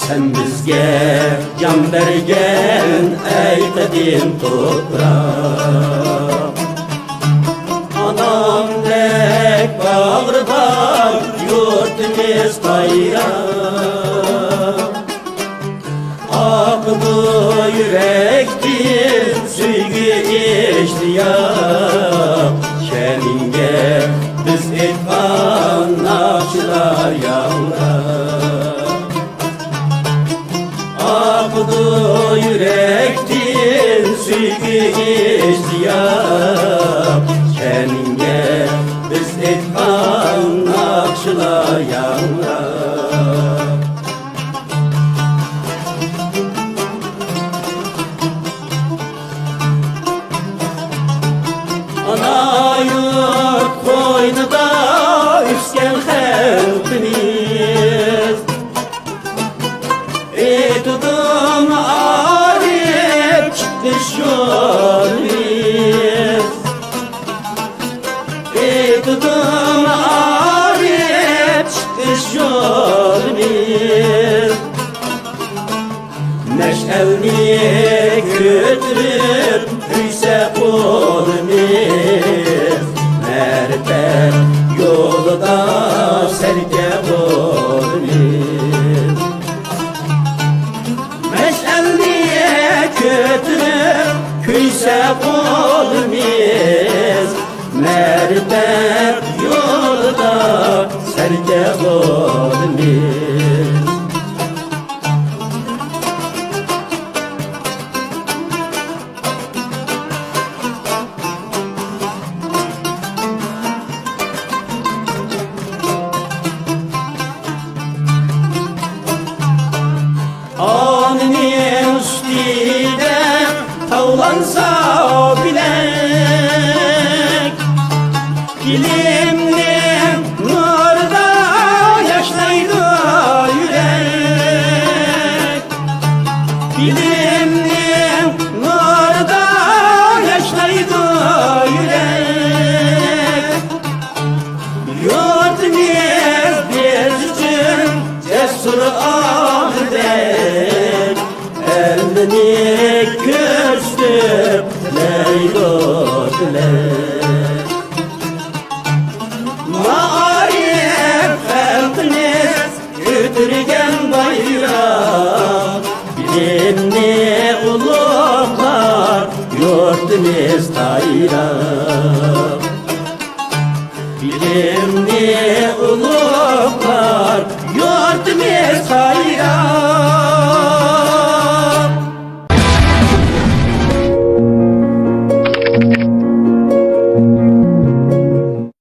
Sen bizge can bergen ey kadim toprak. Anam dek bağrıda yurtimiz bayrak. Aklı yürektir süygü iştiyak. Keninge biz etman nakşılar yavrak. Aklı yürektir süygü iştiyak. Keninge biz etman nakşılar yavrak. Ana yurt koynida üsken halkimiz. Etudum arif çıktı şolimiz. Etudum arif çıktı şolimiz. Neşelni götürüp büyse kolimiz. Mertler yolda serke kolimiz. Neşelni götürüp büyse kolimiz. Mertler yolda serke kolimiz. Annenin üstüne tavlansa bilek. Dilimden nurda yaşlaydı yürek. Dilimden nurda yaşlaydı yürek. Yurtimiz bizim cesur ahdet. Elini küstüp leylotlek. Mağarip halkınız götürgen bayrak. Bilimni uluklar yurtimiz tayrak. Bilimni uluklar